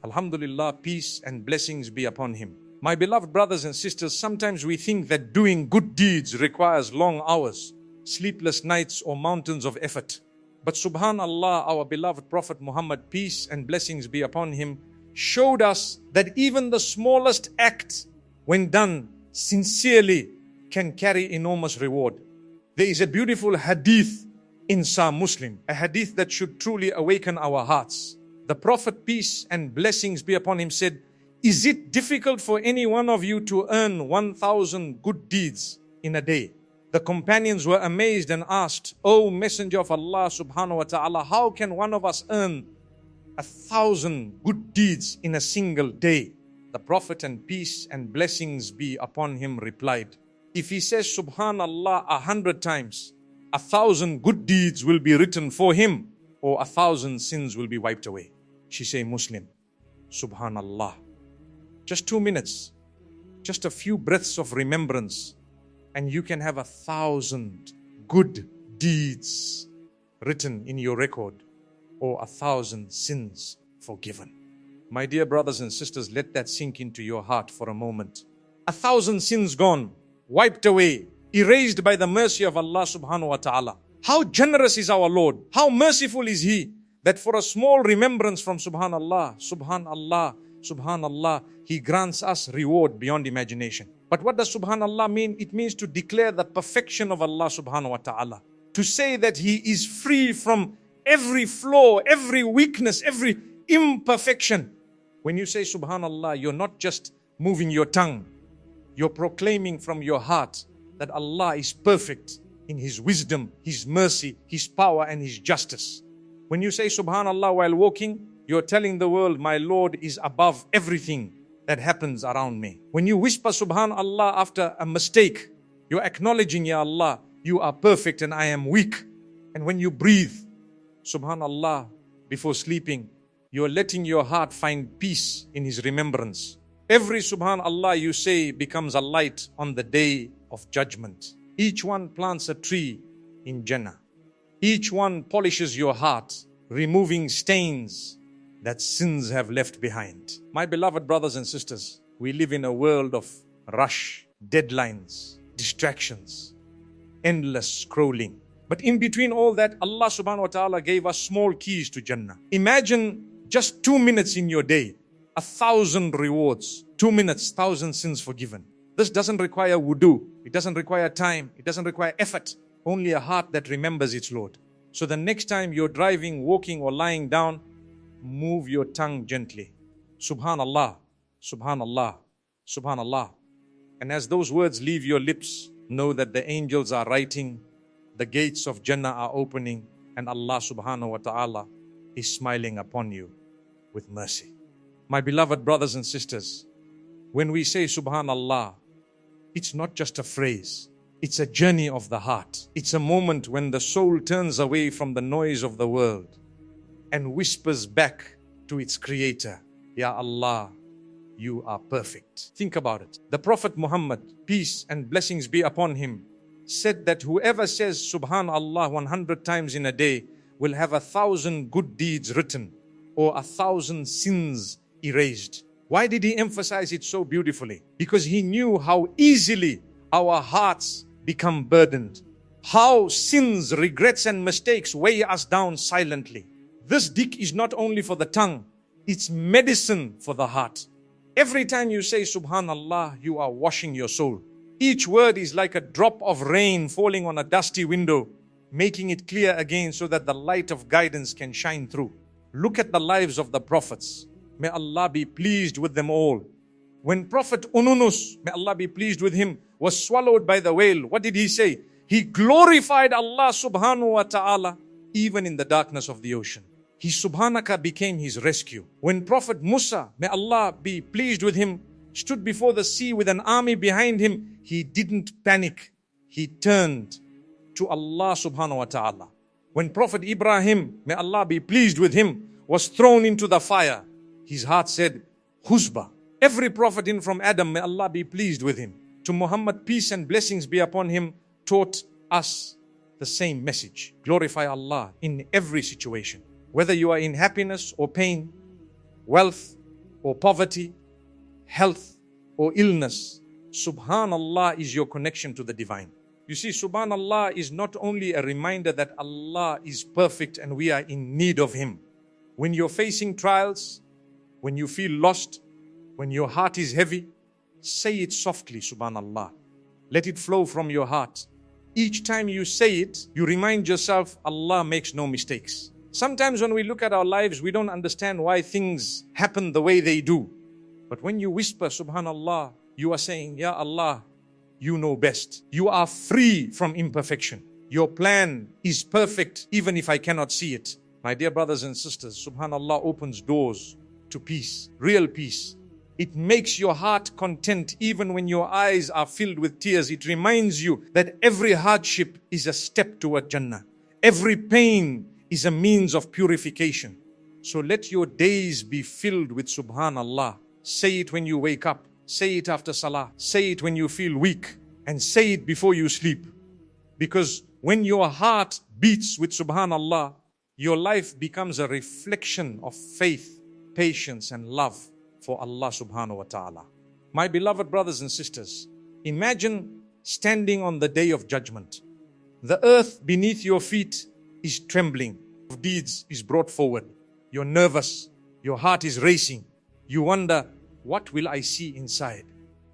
Alhamdulillah, peace and blessings be upon him. My beloved brothers and sisters, sometimes we think that doing good deeds requires long hours, sleepless nights, or mountains of effort. But subhanallah, our beloved Prophet Muhammad, peace and blessings be upon him, showed us that even the smallest act, when done sincerely, can carry enormous reward. There is a beautiful hadith in Sahih Muslim, a hadith that should truly awaken our hearts. The Prophet, peace and blessings be upon him, said, "Is it difficult for any one of you to earn 1,000 good deeds in a day?" The companions were amazed and asked, "O Messenger of Allah subhanahu wa ta'ala, how can one of us earn 1,000 good deeds in a single day?" The Prophet, and peace and blessings be upon him, replied, "If he says subhanallah 100 times, 1,000 good deeds will be written for him, or 1,000 sins will be wiped away." She say, "Muslim, subhanallah. Just 2 minutes, just a few breaths of remembrance, and you can have 1,000 good deeds written in your record, or 1,000 sins forgiven." My dear brothers and sisters, let that sink into your heart for a moment. 1,000 sins gone, wiped away, erased by the mercy of Allah subhanahu wa ta'ala. How generous is our Lord? How merciful is He, that for a small remembrance from subhanallah, subhanallah, subhanallah, He grants us reward beyond imagination. But what does subhanallah mean? It means to declare the perfection of Allah subhanahu wa ta'ala. To say that He is free from every flaw, every weakness, every imperfection. When you say subhanallah, you're not just moving your tongue. You're proclaiming from your heart that Allah is perfect in His wisdom, His mercy, His power, and His justice. When you say subhanallah while walking, you're telling the world, my Lord is above everything that happens around me. When you whisper subhanallah after a mistake, you're acknowledging, Ya Allah, you are perfect and I am weak. And when you breathe subhanallah before sleeping, you're letting your heart find peace in His remembrance. Every subhanallah you say becomes a light on the day of judgment. Each one plants a tree in Jannah. Each one polishes your heart, removing stains that sins have left behind. My beloved brothers and sisters, we live in a world of rush, deadlines, distractions, endless scrolling. But in between all that, Allah subhanahu wa ta'ala gave us small keys to Jannah. Imagine just 2 minutes in your day, 1,000 rewards. 2 minutes, 1,000 sins forgiven. This doesn't require wudu. It doesn't require time. It doesn't require effort. Only a heart that remembers its Lord. So the next time you're driving, walking, or lying down, move your tongue gently. Subhanallah, subhanallah, subhanallah. And as those words leave your lips, know that the angels are writing, the gates of Jannah are opening, and Allah subhanahu wa ta'ala is smiling upon you with mercy. My beloved brothers and sisters, when we say subhanallah, it's not just a phrase. It's a journey of the heart. It's a moment when the soul turns away from the noise of the world and whispers back to its creator, Ya Allah, you are perfect. Think about it. The Prophet Muhammad, peace and blessings be upon him, said that whoever says subhanallah 100 times in a day will have 1,000 good deeds written or 1,000 sins erased. Why did he emphasize it so beautifully? Because he knew how easily our hearts become burdened. How sins, regrets, and mistakes weigh us down silently. This dhikr is not only for the tongue, it's medicine for the heart. Every time you say subhanallah, you are washing your soul. Each word is like a drop of rain falling on a dusty window, making it clear again so that the light of guidance can shine through. Look at the lives of the prophets. May Allah be pleased with them all. When Prophet Ununus, may Allah be pleased with him, was swallowed by the whale, what did he say? He glorified Allah subhanahu wa ta'ala even in the darkness of the ocean. His subhanaka became his rescue. When Prophet Musa, may Allah be pleased with him, stood before the sea with an army behind him, he didn't panic. He turned to Allah subhanahu wa ta'ala. When Prophet Ibrahim, may Allah be pleased with him, was thrown into the fire, his heart said, Huzba. Every prophet in from Adam, may Allah be pleased with him, to Muhammad, peace and blessings be upon him, taught us the same message. Glorify Allah in every situation. Whether you are in happiness or pain, wealth or poverty, health or illness, Subhanallah is your connection to the divine. You see, Subhanallah is not only a reminder that Allah is perfect and we are in need of Him. When you're facing trials, when you feel lost, when your heart is heavy, say it softly, Subhanallah. Let it flow from your heart. Each time you say it, you remind yourself, Allah makes no mistakes. Sometimes when we look at our lives, we don't understand why things happen the way they do. But when you whisper, Subhanallah, you are saying, Ya Allah, you know best. You are free from imperfection. Your plan is perfect even if I cannot see it. My dear brothers and sisters, Subhanallah opens doors to peace, real peace. It makes your heart content even when your eyes are filled with tears. It reminds you that every hardship is a step toward Jannah. Every pain is a means of purification. So let your days be filled with Subhanallah. Say it when you wake up. Say it after Salah. Say it when you feel weak. And say it before you sleep. Because when your heart beats with Subhanallah, your life becomes a reflection of faith, patience and love for Allah subhanahu wa ta'ala. My beloved brothers and sisters, imagine standing on the day of judgment. The earth beneath your feet is trembling. Deeds is brought forward. You're nervous. Your heart is racing. You wonder, what will I see inside?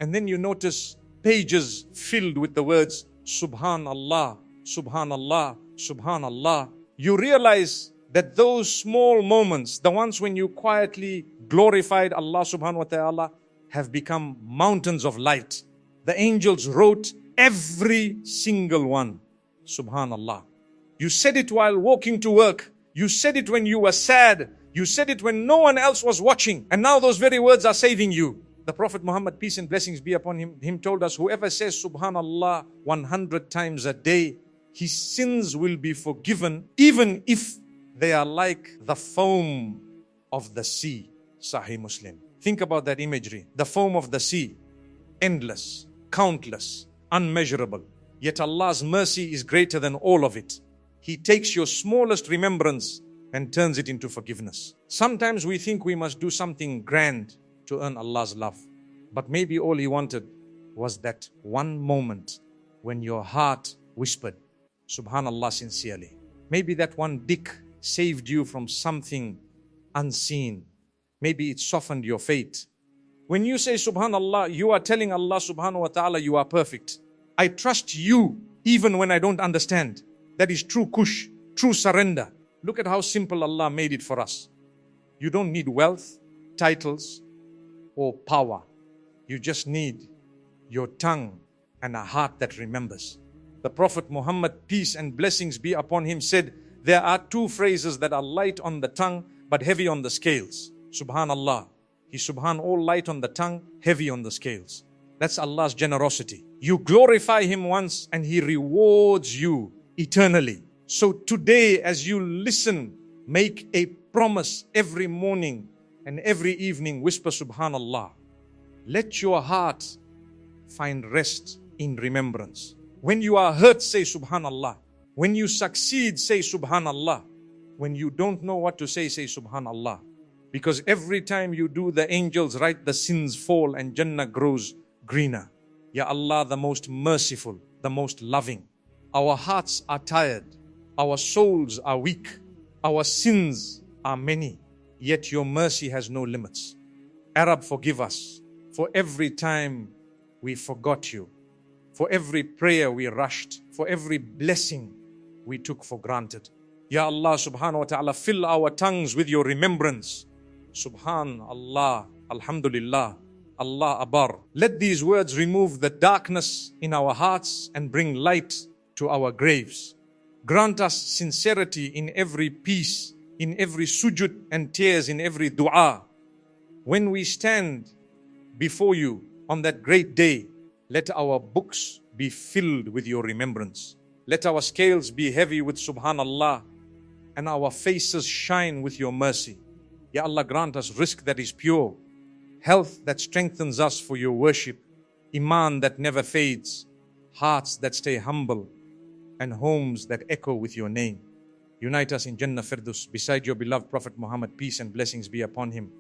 And then you notice pages filled with the words, Subhanallah, Subhanallah, Subhanallah. You realize that those small moments, the ones when you quietly glorified Allah subhanahu wa ta'ala, have become mountains of light. The angels wrote every single one. Subhanallah. You said it while walking to work. You said it when you were sad. You said it when no one else was watching. And now those very words are saving you. The Prophet Muhammad, peace and blessings be upon him, told us, whoever says Subhanallah 100 times a day, his sins will be forgiven, even if they are like the foam of the sea. Sahih Muslim. Think about that imagery. The foam of the sea. Endless, countless, unmeasurable. Yet Allah's mercy is greater than all of it. He takes your smallest remembrance and turns it into forgiveness. Sometimes we think we must do something grand to earn Allah's love. But maybe all He wanted was that one moment when your heart whispered, Subhanallah sincerely. Maybe that one dhikr saved you from something unseen. Maybe it softened your fate. When you say Subhanallah, you are telling Allah subhanahu wa ta'ala, you are perfect. I trust you even when I don't understand. That is true kush, true surrender. Look at how simple Allah made it for us. You don't need wealth, titles, or power. You just need your tongue and a heart that remembers. The Prophet Muhammad, peace and blessings be upon him, said, there are two phrases that are light on the tongue but heavy on the scales. Subhanallah. He subhan all light on the tongue, heavy on the scales. That's Allah's generosity. You glorify Him once and He rewards you eternally. So today, as you listen, make a promise every morning and every evening, whisper Subhanallah. Let your heart find rest in remembrance. When you are hurt, say Subhanallah. When you succeed, say Subhanallah. When you don't know what to say, say Subhanallah. Because every time you do, the angels write, the sins fall and Jannah grows greener. Ya Allah, the most merciful, the most loving. Our hearts are tired. Our souls are weak. Our sins are many. Yet your mercy has no limits. Arab, forgive us for every time we forgot you, for every prayer we rushed, for every blessing we took for granted. Ya Allah subhanahu wa ta'ala, fill our tongues with your remembrance. Subhanallah, Alhamdulillah, Allah Abar. Let these words remove the darkness in our hearts and bring light to our graves. Grant us sincerity in every peace, in every sujud and tears, in every dua. When we stand before you on that great day, let our books be filled with your remembrance. Let our scales be heavy with Subhanallah and our faces shine with your mercy. Ya Allah, grant us rizq that is pure, health that strengthens us for your worship, iman that never fades, hearts that stay humble, and homes that echo with your name. Unite us in Jannah Firdus beside your beloved Prophet Muhammad, peace and blessings be upon him.